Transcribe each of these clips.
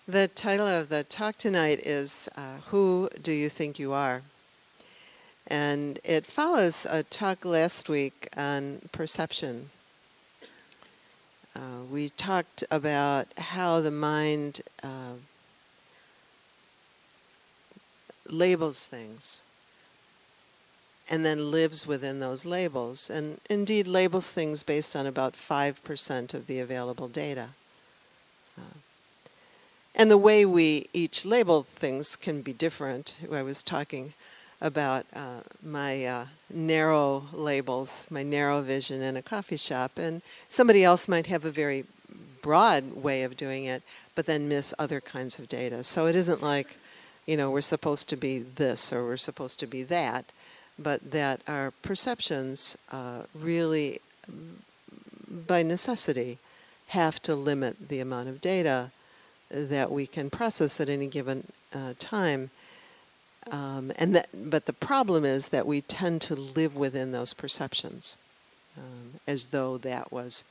The title of the talk tonight is Who Do You Think You Are? And it follows a talk last week on perception. We talked about how the mind labels things and then lives within those labels, and indeed labels things based on about 5% of the available data. And the way we each label things can be different. I was talking about my narrow labels, my narrow vision in a coffee shop, and somebody else might have a very broad way of doing it, but then miss other kinds of data. So it isn't like, we're supposed to be this or we're supposed to be that, but that our perceptions really, by necessity, have to limit the amount of data that we can process at any given time. But the problem is that we tend to live within those perceptions as though that was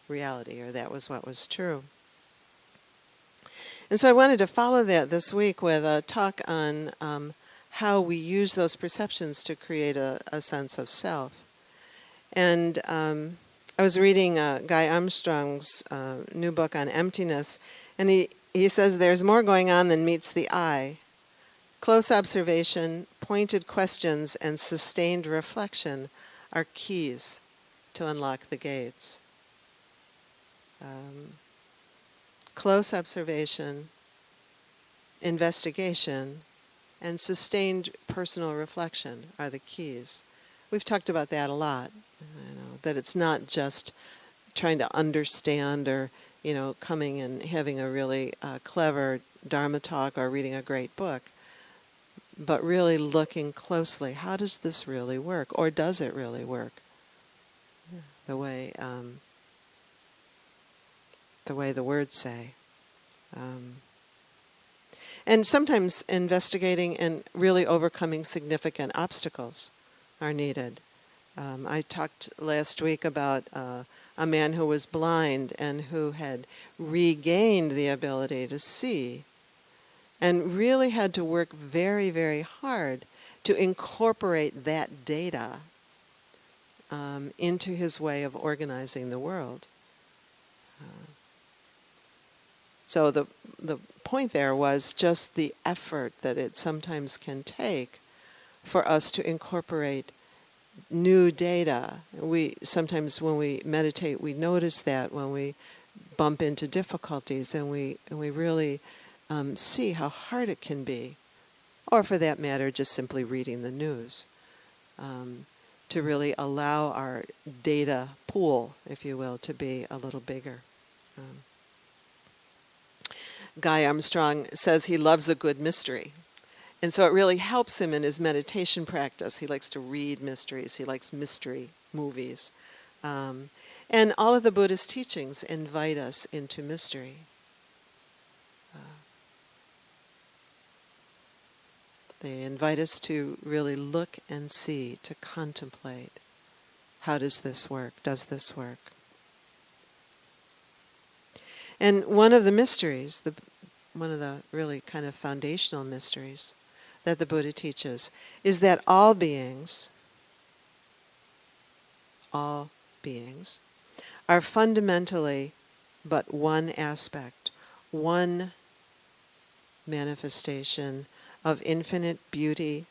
reality or that was what was true. And so I wanted to follow that this week with a talk on how we use those perceptions to create a sense of self. And I was reading Guy Armstrong's new book on emptiness, and he says there's more going on than meets the eye. Close observation, pointed questions, and sustained reflection are keys to unlock the gates. Close observation, investigation, and sustained personal reflection are the keys. We've talked about that a lot, that it's not just trying to understand or coming and having a really clever Dharma talk or reading a great book, but really looking closely. How does this really work? Or does it really work? The way the words say. And sometimes investigating and really overcoming significant obstacles are needed. I talked last week about a man who was blind and who had regained the ability to see and really had to work very, very hard to incorporate that data into his way of organizing the world. So the point there was just the effort that it sometimes can take for us to incorporate new data. We sometimes, when we meditate, we notice that when we bump into difficulties, and we really see how hard it can be, or for that matter, just simply reading the news, to really allow our data pool, if you will, to be a little bigger. Guy Armstrong says he loves a good mystery. And so it really helps him in his meditation practice. He likes to read mysteries. He likes mystery movies. And all of the Buddhist teachings invite us into mystery. They invite us to really look and see, to contemplate. How does this work? Does this work? And one of the mysteries, one of the really kind of foundational mysteries that the Buddha teaches is that all beings are fundamentally but one aspect, one manifestation of infinite beauty,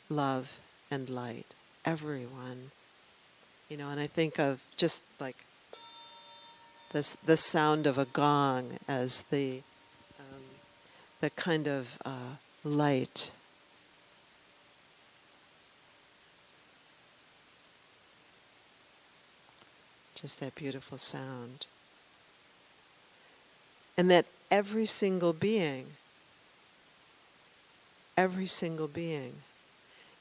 love, and light. Everyone. And I think of just like the sound of a gong as the kind of light. Just that beautiful sound. And that every single being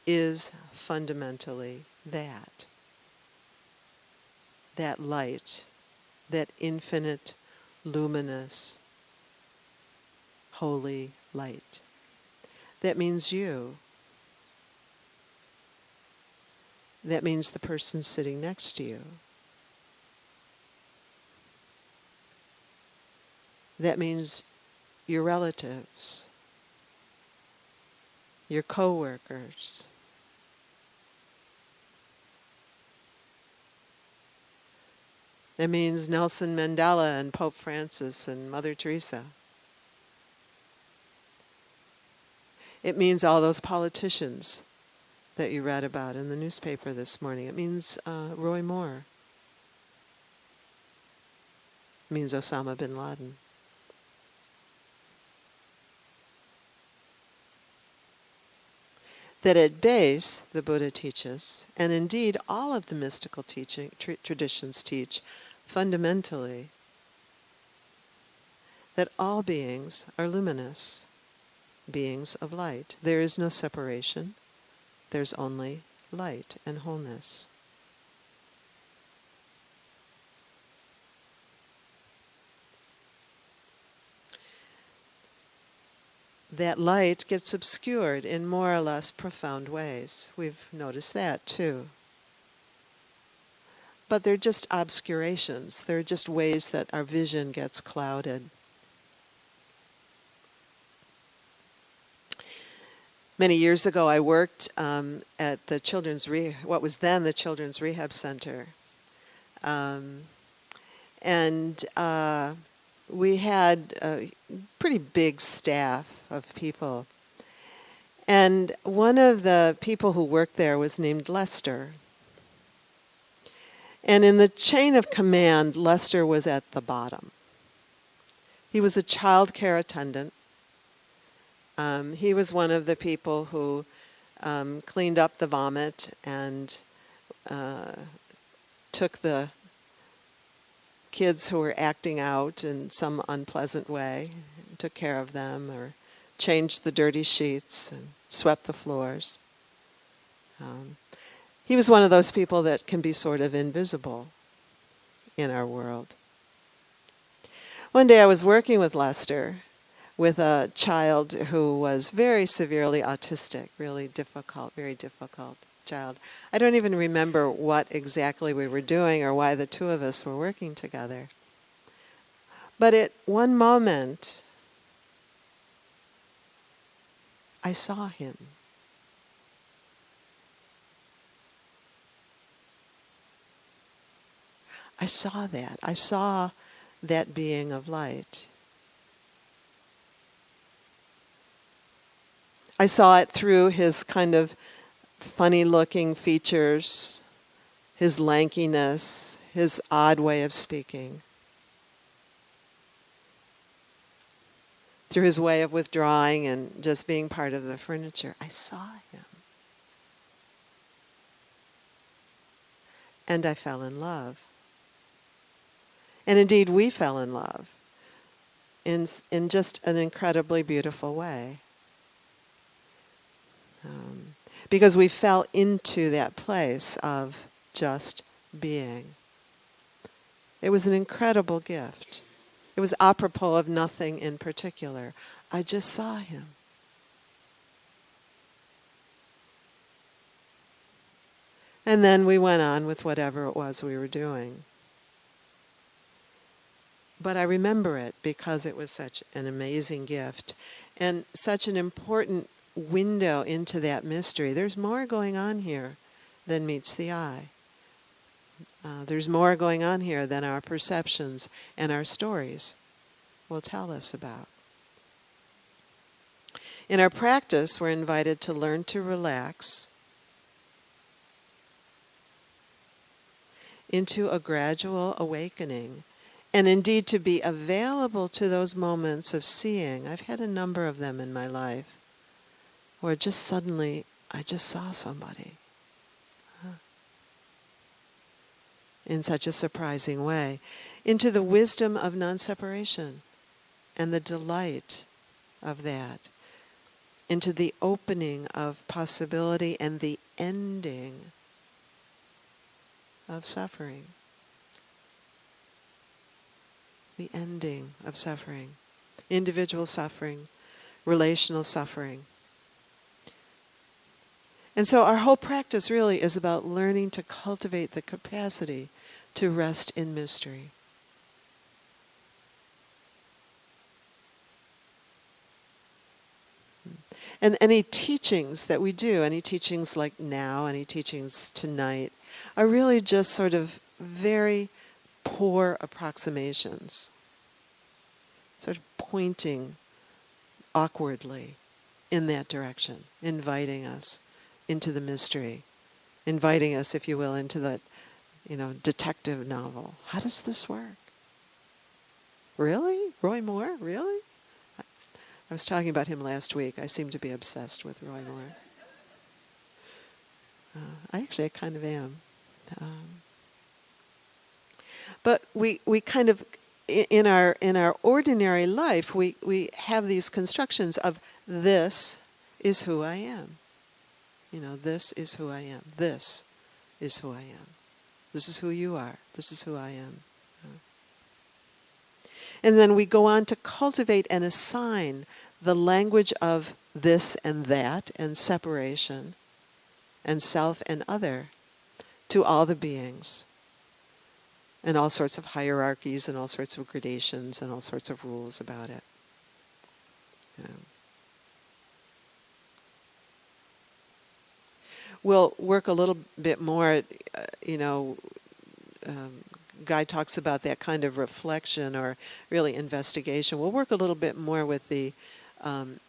is fundamentally that light, that infinite, luminous, holy light. That means you. That means the person sitting next to you. That means your relatives, your co-workers. It means Nelson Mandela and Pope Francis and Mother Teresa. It means all those politicians that you read about in the newspaper this morning. It means Roy Moore. It means Osama bin Laden. That at base, the Buddha teaches, and indeed all of the mystical traditions teach, fundamentally, that all beings are luminous, beings of light. There is no separation. There's only light and wholeness. That light gets obscured in more or less profound ways. We've noticed that too. But they're just obscurations. They're just ways that our vision gets clouded. Many years ago, I worked at the what was then the Children's Rehab Center. We had a pretty big staff of people. And one of the people who worked there was named Lester. And in the chain of command, Lester was at the bottom. He was a child care attendant. He was one of the people who cleaned up the vomit and took the kids who were acting out in some unpleasant way, took care of them, or changed the dirty sheets and swept the floors. He was one of those people that can be sort of invisible in our world. One day I was working with Lester with a child who was very severely autistic, really difficult, very difficult child. I don't even remember what exactly we were doing or why the two of us were working together. But at one moment, I saw him. I saw that. I saw that being of light. I saw it through his kind of funny-looking features, his lankiness, his odd way of speaking, through his way of withdrawing and just being part of the furniture. I saw him. And I fell in love. And indeed, we fell in love in just an incredibly beautiful way. Because we fell into that place of just being. It was an incredible gift. It was apropos of nothing in particular. I just saw him. And then we went on with whatever it was we were doing. But I remember it because it was such an amazing gift and such an important window into that mystery. There's more going on here than meets the eye. There's more going on here than our perceptions and our stories will tell us about. In our practice, we're invited to learn to relax into a gradual awakening, and indeed to be available to those moments of seeing. I've had a number of them in my life where just suddenly I just saw somebody in such a surprising way, into the wisdom of non-separation and the delight of that, into the opening of possibility and the ending of suffering. The ending of suffering. Individual suffering, relational suffering. And so our whole practice really is about learning to cultivate the capacity to rest in mystery. And any teachings that we do, any teachings like now, any teachings tonight, are really just sort of very poor approximations, sort of pointing awkwardly in that direction, inviting us into the mystery, inviting us, if you will, into that, detective novel. How does this work? Really? Roy Moore? Really? I was talking about him last week. I seem to be obsessed with Roy Moore. I kind of am. But we kind of, in our ordinary life, we have these constructions of this is who I am. This is who I am. This is who I am. This is who you are. This is who I am. And then we go on to cultivate and assign the language of this and that and separation and self and other to all the beings, and all sorts of hierarchies and all sorts of gradations and all sorts of rules about it. We'll work a little bit more, Guy talks about that kind of reflection or really investigation. We'll work a little bit more with the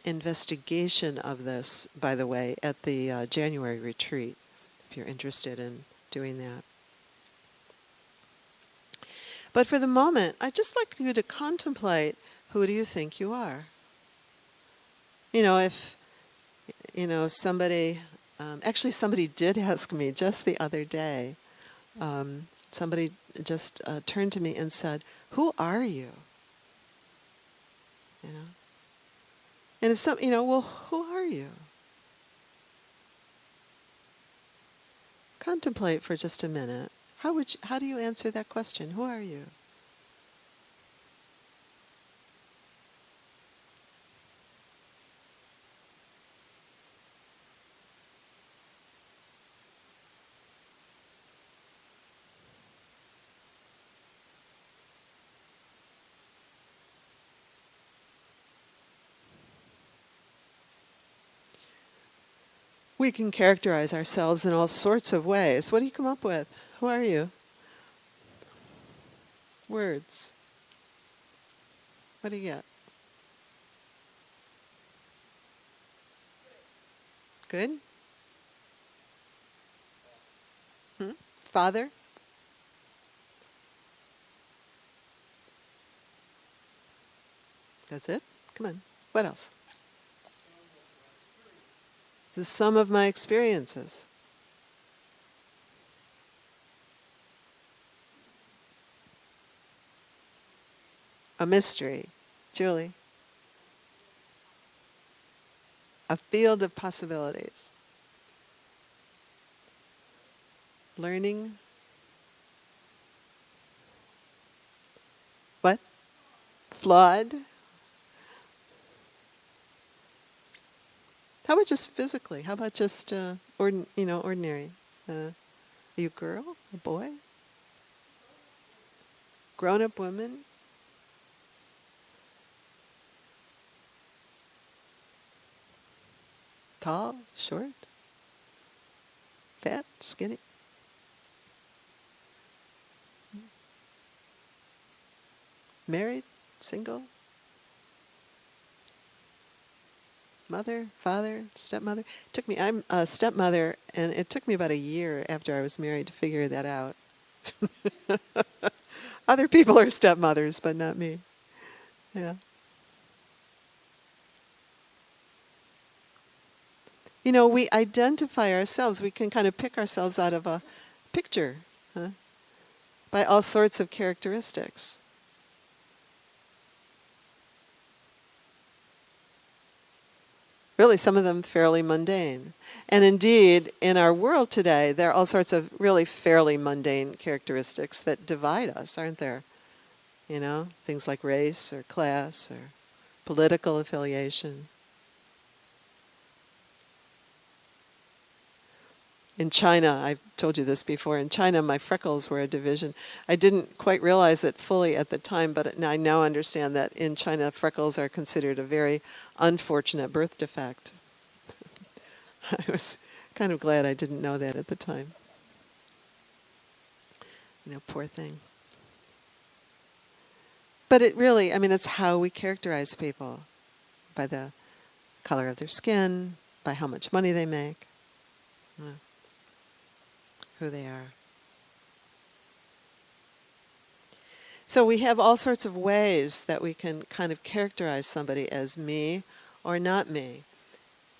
investigation of this, by the way, at the January retreat, if you're interested in doing that. But for the moment, I'd just like you to contemplate, who do you think you are? If, somebody, actually somebody did ask me just the other day, somebody just turned to me and said, who are you? And if well, who are you? Contemplate for just a minute. How do you answer that question? Who are you? We can characterize ourselves in all sorts of ways. What do you come up with? Who are you? Words. What do you get? Good? Father? That's it? Come on. What else? The sum of my experiences. A mystery. Julie. A field of possibilities. Learning. What? Flawed. How about just physically? How about just ordinary? Are you a girl? A boy? Grown-up woman? Tall? Short? Fat? Skinny? Married? Single? Mother, father, stepmother. I'm a stepmother, and it took me about a year after I was married to figure that out. Other people are stepmothers, but not me. Yeah. We identify ourselves. We can kind of pick ourselves out of a picture, by all sorts of characteristics. Really, some of them fairly mundane. And indeed, in our world today, there are all sorts of really fairly mundane characteristics that divide us, aren't there? Things like race or class or political affiliation. In China, I've told you this before, in China my freckles were a division. I didn't quite realize it fully at the time, but I now understand that in China freckles are considered a very unfortunate birth defect. I was kind of glad I didn't know that at the time. Poor thing. But it really, it's how we characterize people, by the color of their skin, by how much money they make, who they are. So we have all sorts of ways that we can kind of characterize somebody as me or not me.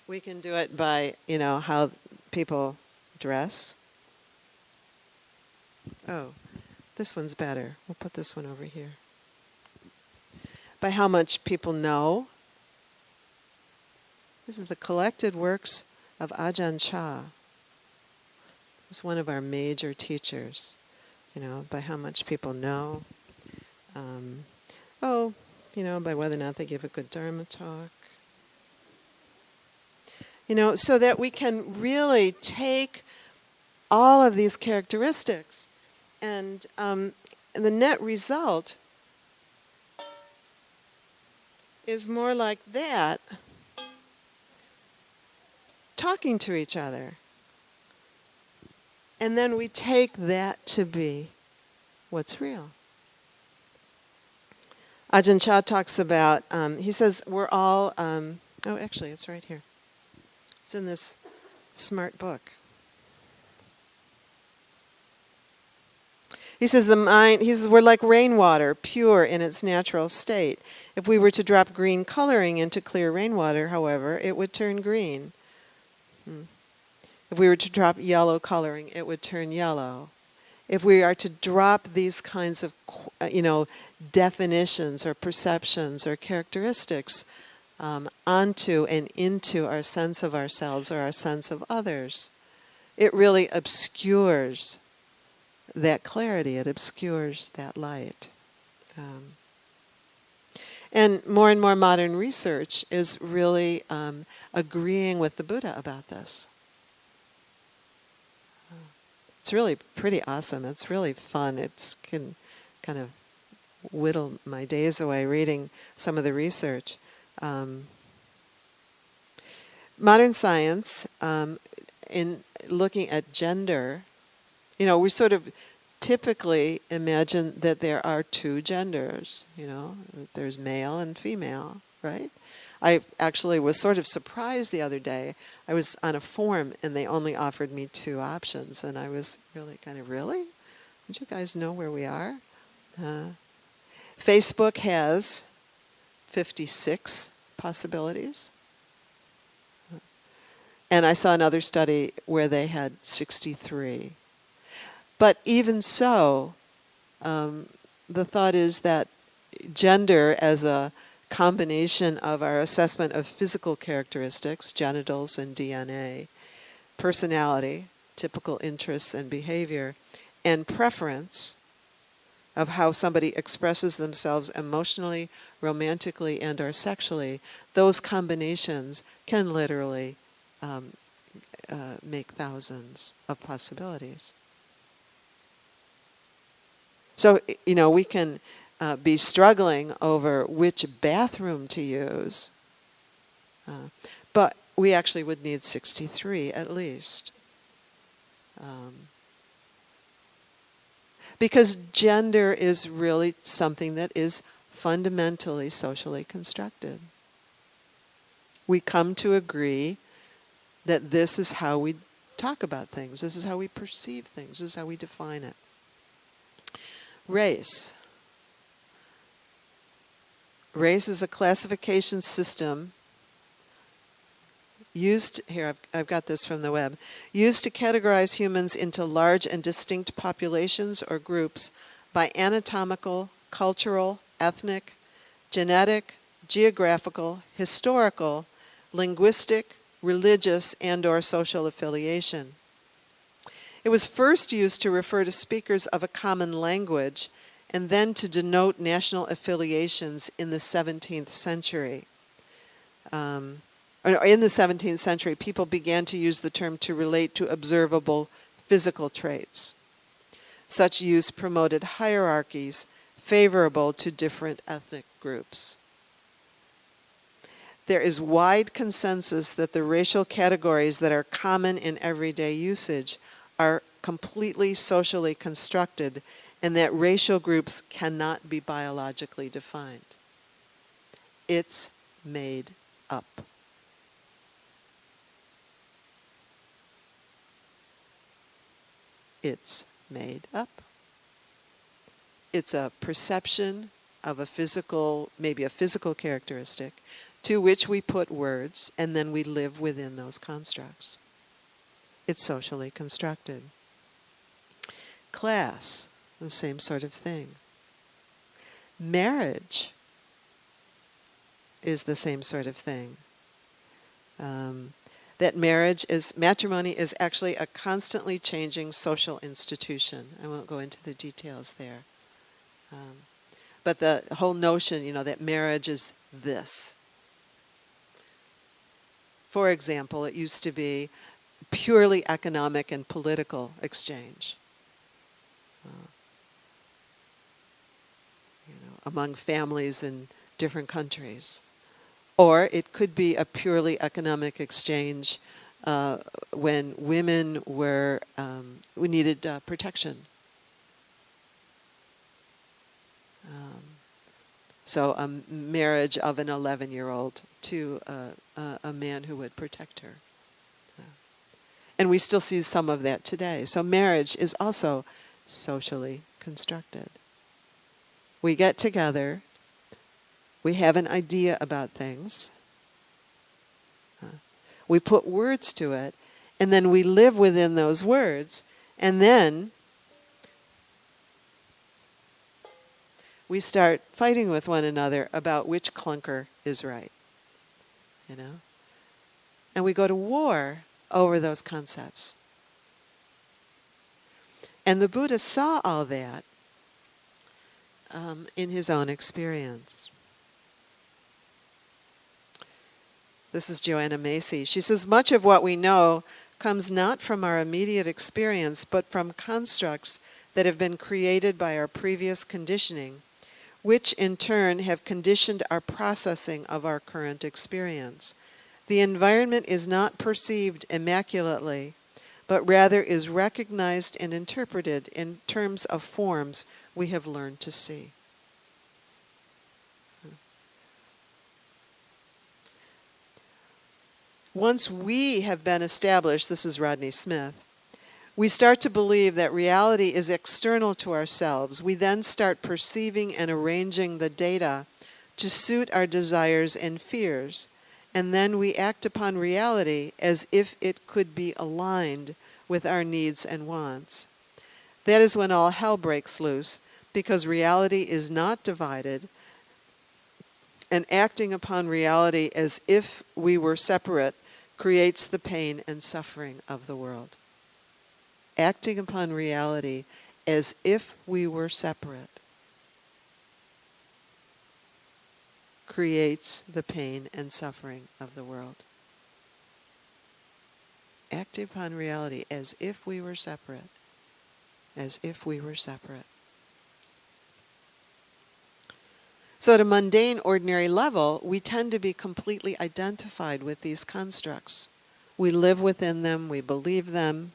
We can do it by, how people dress. Oh, this one's better. We'll put this one over here. By how much people know. This is the collected works of Ajahn Chah. He's one of our major teachers. By how much people know. By whether or not they give a good Dharma talk. So that we can really take all of these characteristics and the net result is more like that, talking to each other. And then we take that to be what's real. Ajahn Chah talks about, he says we're all, actually it's right here. It's in this smart book. He says we're like rainwater, pure in its natural state. If we were to drop green coloring into clear rainwater, however, it would turn green. If we were to drop yellow coloring, it would turn yellow. If we are to drop these kinds of, definitions or perceptions or characteristics onto and into our sense of ourselves or our sense of others, it really obscures that clarity, it obscures that light. And more modern research is really agreeing with the Buddha about this. It's really pretty awesome. It's really fun. It can kind of whittle my days away reading some of the research. Modern science, in looking at gender, we sort of typically imagine that there are two genders, there's male and female, right? I actually was sort of surprised the other day. I was on a forum and they only offered me two options, and I was really really? Don't you guys know where we are? Facebook has 56 possibilities. And I saw another study where they had 63. But even so, the thought is that gender as a combination of our assessment of physical characteristics, genitals and DNA, personality, typical interests and behavior, and preference of how somebody expresses themselves emotionally, romantically, and or sexually, those combinations can literally make thousands of possibilities. So, we can be struggling over which bathroom to use, but we actually would need 63 at least. Because gender is really something that is fundamentally socially constructed. We come to agree that this is how we talk about things, this is how we perceive things, this is how we define it. Race. Race is a classification system used, here I've got this from the web, used to categorize humans into large and distinct populations or groups by anatomical, cultural, ethnic, genetic, geographical, historical, linguistic, religious, and or social affiliation. It was first used to refer to speakers of a common language and then to denote national affiliations in the 17th century. In the 17th century, people began to use the term to relate to observable physical traits. Such use promoted hierarchies favorable to different ethnic groups. there is wide consensus that the racial categories that are common in everyday usage are completely socially constructed, and that racial groups cannot be biologically defined. It's made up. It's made up. It's a perception of a physical, maybe a physical characteristic, to which we put words, and then we live within those constructs. It's socially constructed. Class, the same sort of thing. Marriage is the same sort of thing. That matrimony is actually a constantly changing social institution. I won't go into the details there. But the whole notion, that marriage is this. For example, it used to be purely economic and political exchange. Among families in different countries. Or it could be a purely economic exchange when women we needed protection. So a marriage of an 11-year-old to a man who would protect her. And we still see some of that today. So marriage is also socially constructed. We get together, we have an idea about things, we put words to it, and then we live within those words, and then we start fighting with one another about which clunker is right, And we go to war over those concepts. And the Buddha saw all that in his own experience. This is Joanna Macy. She says, much of what we know comes not from our immediate experience, but from constructs that have been created by our previous conditioning, which in turn have conditioned our processing of our current experience. The environment is not perceived immaculately, but rather is recognized and interpreted in terms of forms we have learned to see. Once we have been established, this is Rodney Smith, we start to believe that reality is external to ourselves. We then start perceiving and arranging the data to suit our desires and fears, and then we act upon reality as if it could be aligned with our needs and wants. That is when all hell breaks loose, because reality is not divided, and acting upon reality as if we were separate creates the pain and suffering of the world. Acting upon reality as if we were separate creates the pain and suffering of the world. Acting upon reality as if we were separate. As if we were separate. So at a mundane, ordinary level, we tend to be completely identified with these constructs. We live within them, we believe them.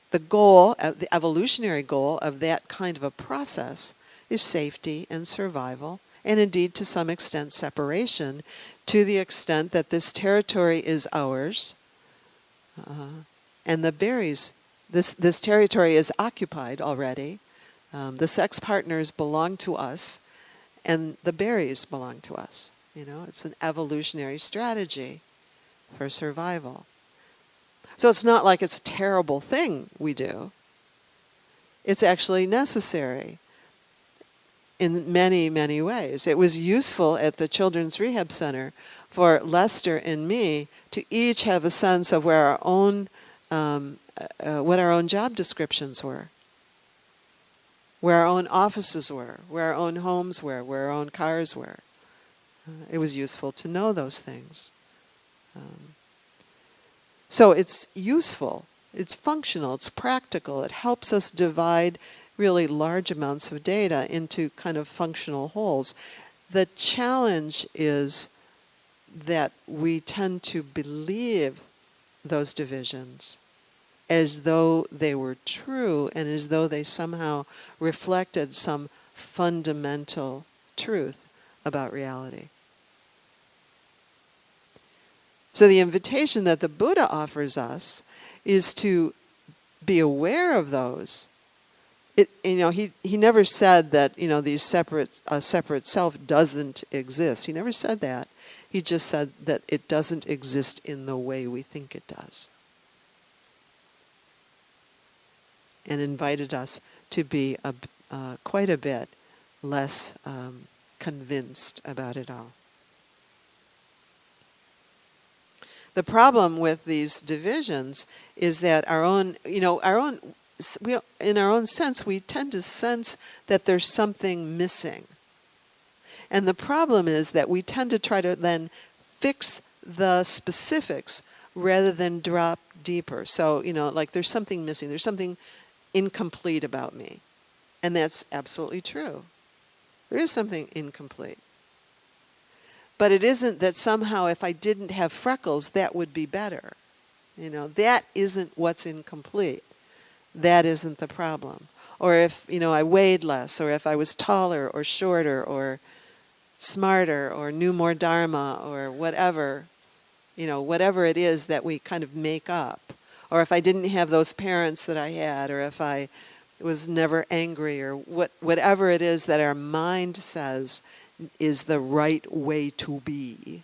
The goal, the evolutionary goal of that kind of a process is safety and survival, and indeed to some extent separation, to the extent that this territory is ours, and the berries, this territory is occupied already. The sex partners belong to us, and the berries belong to us. It's an evolutionary strategy for survival. So it's not like it's a terrible thing we do. It's actually necessary in many, many ways. It was useful at the Children's Rehab Center for Lester and me to each have a sense of where our own, what our own job descriptions were, where our own offices were, where our own homes were, where our own cars were. It was useful to know those things. So it's useful, it's functional, it's practical. It helps us divide really large amounts of data into kind of functional wholes. The challenge is that we tend to believe those divisions as though they were true and as though they somehow reflected some fundamental truth about reality. So the invitation that the Buddha offers us is to be aware of those. He never said that, these separate self doesn't exist. He never said that. He just said that it doesn't exist in the way we think it does. And invited us to be quite a bit less convinced about it all. The problem with these divisions is that in our own sense, we tend to sense that there's something missing. And the problem is that we tend to try to then fix the specifics rather than drop deeper. So, like there's something missing, there's something incomplete about me. And that's absolutely true. There is something incomplete. But it isn't that somehow if I didn't have freckles, that would be better. That isn't what's incomplete. That isn't the problem. Or if, I weighed less, or if I was taller or shorter or smarter or knew more Dharma or whatever, whatever it is that we kind of make up. Or if I didn't have those parents that I had, or if I was never angry, or whatever it is that our mind says is the right way to be.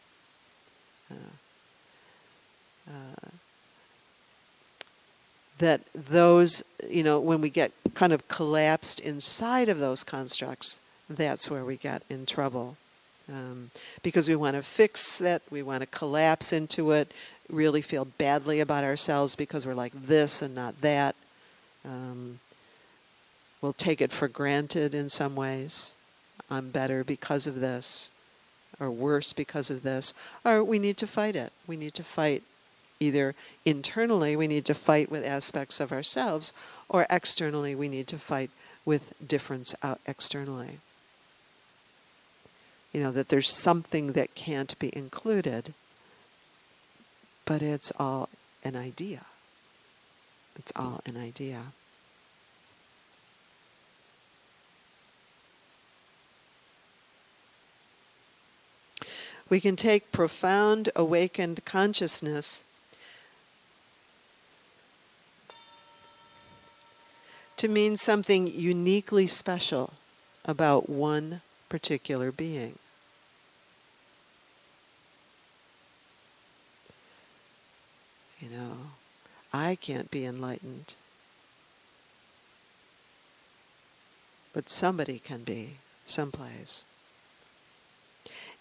That those, when we get kind of collapsed inside of those constructs, that's where we get in trouble. Because we want to fix that, we want to collapse into it, really feel badly about ourselves because we're like this and not that. We'll take it for granted in some ways. I'm better because of this, or worse because of this. Or we need to fight it. We need to fight either internally, we need to fight with aspects of ourselves, or externally, we need to fight with difference out externally. That there's something that can't be included, but it's all an idea. It's all an idea. We can take profound awakened consciousness to mean something uniquely special about one particular being. I can't be enlightened, but somebody can be, someplace.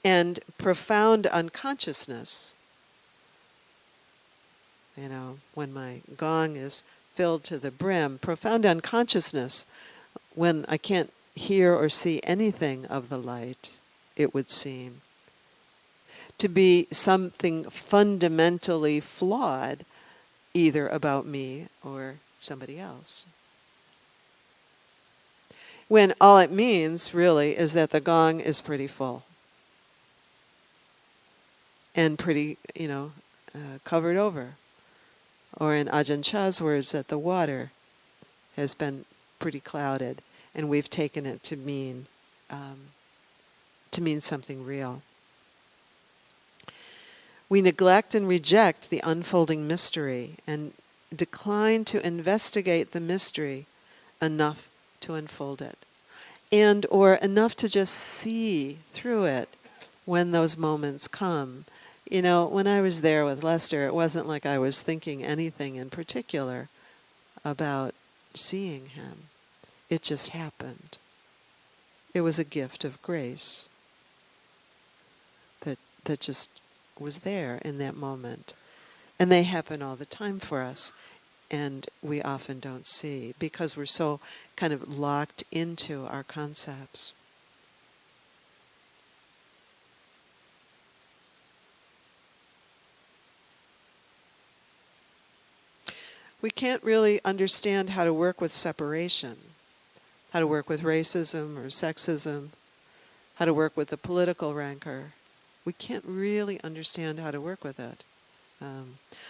And profound unconsciousness, when my gong is filled to the brim, profound unconsciousness, when I can't hear or see anything of the light, it would seem, to be something fundamentally flawed, either about me or somebody else. When all it means, really, is that the gong is pretty full. And pretty, covered over. Or in Ajahn Chah's words, that the water has been pretty clouded, and we've taken it to mean something real. We neglect and reject the unfolding mystery and decline to investigate the mystery enough to unfold it, and or enough to just see through it when those moments come. When I was there with Lester, it wasn't like I was thinking anything in particular about seeing him. It just happened. It was a gift of grace that just was there in that moment. And they happen all the time for us, and we often don't see because we're so kind of locked into our concepts. We can't really understand how to work with separation, how to work with racism or sexism, how to work with the political rancor. we can't really understand how to work with it.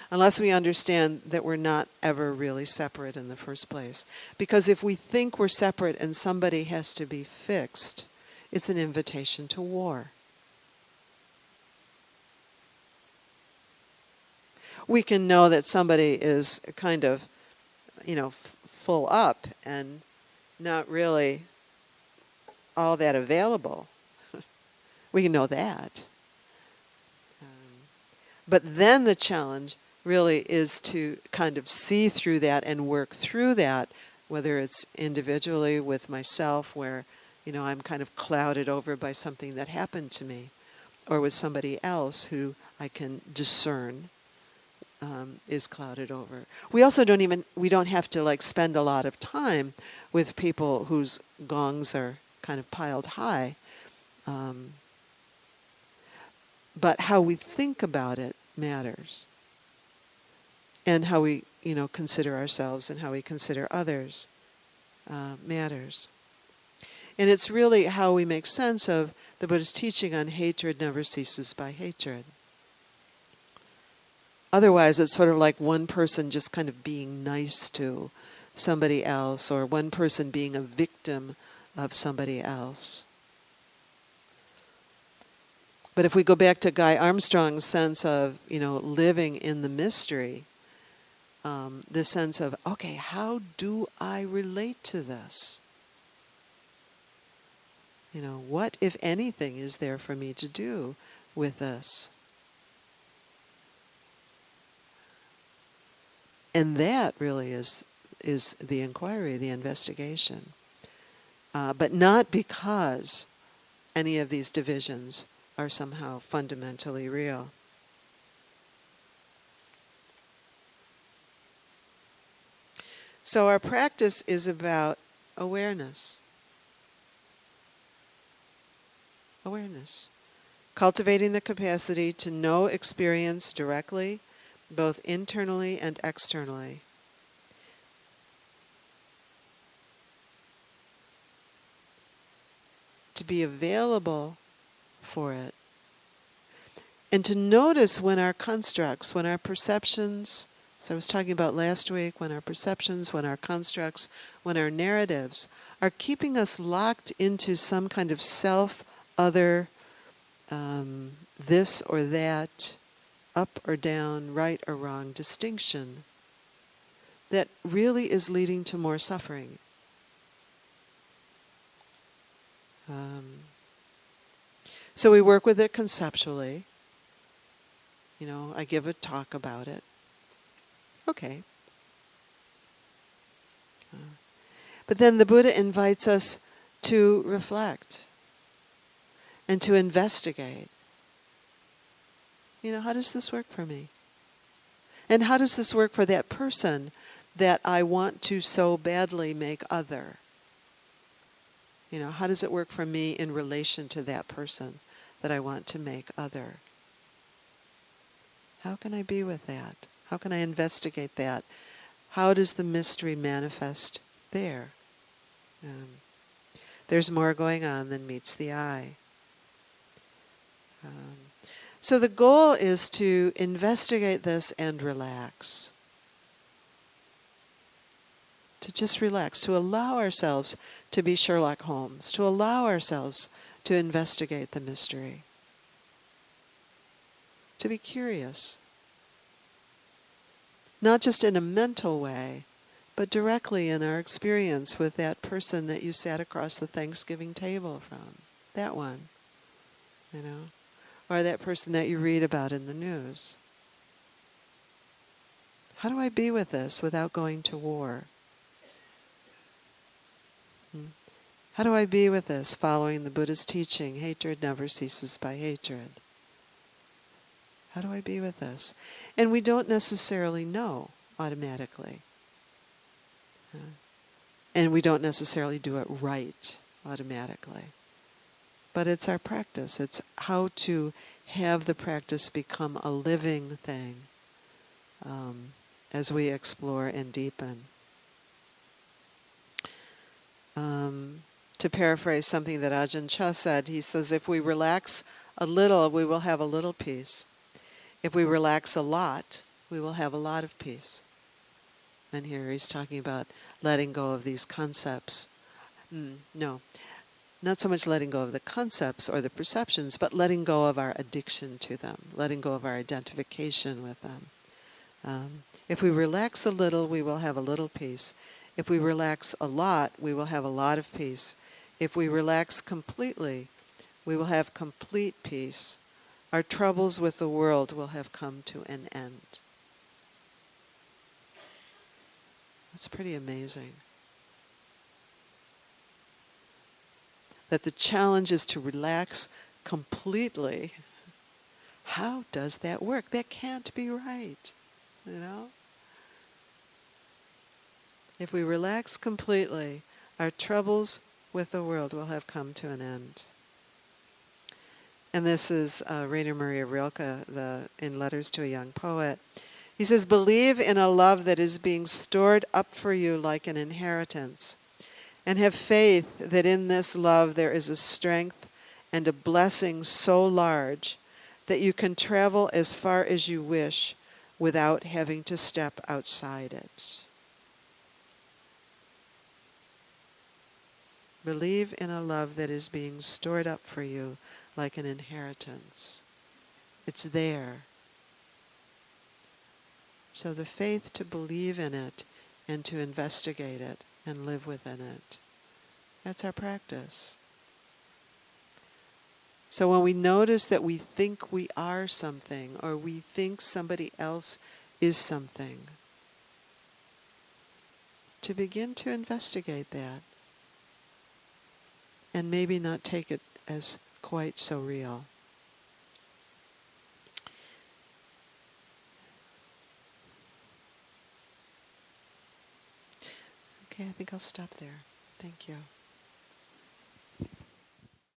Unless we understand that we're not ever really separate in the first place. Because if we think we're separate and somebody has to be fixed, it's an invitation to war. We can know that somebody is kind of, full up and not really all that available. We can know that. But then the challenge really is to kind of see through that and work through that, whether it's individually with myself where, I'm kind of clouded over by something that happened to me, or with somebody else who I can discern is clouded over. We also we don't have to spend a lot of time with people whose gongs are kind of piled high. But how we think about it matters. And how we, consider ourselves and how we consider others matters. And it's really how we make sense of the Buddha's teaching on hatred never ceases by hatred. Otherwise, it's sort of like one person just kind of being nice to somebody else, or one person being a victim of somebody else. But if we go back to Guy Armstrong's sense of, living in the mystery, the sense of, okay, how do I relate to this? What, if anything, is there for me to do with this? And that really is the inquiry, the investigation. But not because any of these divisions are somehow fundamentally real. So our practice is about awareness. Awareness. Cultivating the capacity to know experience directly, both internally and externally. To be available for it. And to notice when our constructs, when our perceptions, as I was talking about last week, when our perceptions, when our constructs, when our narratives are keeping us locked into some kind of self, other, this or that, up or down, right or wrong distinction that really is leading to more suffering. So we work with it conceptually. I give a talk about it. Okay. But then the Buddha invites us to reflect and to investigate. How does this work for me? And how does this work for that person that I want to so badly make other? How does it work for me in relation to that person that I want to make other? How can I be with that? How can I investigate that? How does the mystery manifest there? There's more going on than meets the eye. So the goal is to investigate this and relax. To just relax, to allow ourselves to be Sherlock Holmes, to allow ourselves to investigate the mystery. To be curious. Not just in a mental way, but directly in our experience with that person that you sat across the Thanksgiving table from. That one, or that person that you read about in the news. How do I be with this without going to war? How do I be with this following the Buddha's teaching, hatred never ceases by hatred? How do I be with this? And we don't necessarily know automatically. And we don't necessarily do it right automatically. But it's our practice. It's how to have the practice become a living thing as we explore and deepen. To paraphrase something that Ajahn Chah said, he says, if we relax a little, we will have a little peace. If we relax a lot, we will have a lot of peace. And here he's talking about letting go of these concepts. No, not so much letting go of the concepts or the perceptions, but letting go of our addiction to them, letting go of our identification with them. If we relax a little, we will have a little peace. If we relax a lot, we will have a lot of peace. If we relax completely, we will have complete peace. Our troubles with the world will have come to an end. That's pretty amazing. That the challenge is to relax completely. How does that work? That can't be right, you know? If we relax completely, our troubles with the world will have come to an end. And this is Rainer Maria Rilke in Letters to a Young Poet. He says, believe in a love that is being stored up for you like an inheritance, and have faith that in this love there is a strength and a blessing so large that you can travel as far as you wish without having to step outside it. Believe in a love that is being stored up for you like an inheritance. It's there. So the faith to believe in it and to investigate it and live within it. That's our practice. So when we notice that we think we are something, or we think somebody else is something, to begin to investigate that and maybe not take it as quite so real. Okay, I think I'll stop there. Thank you.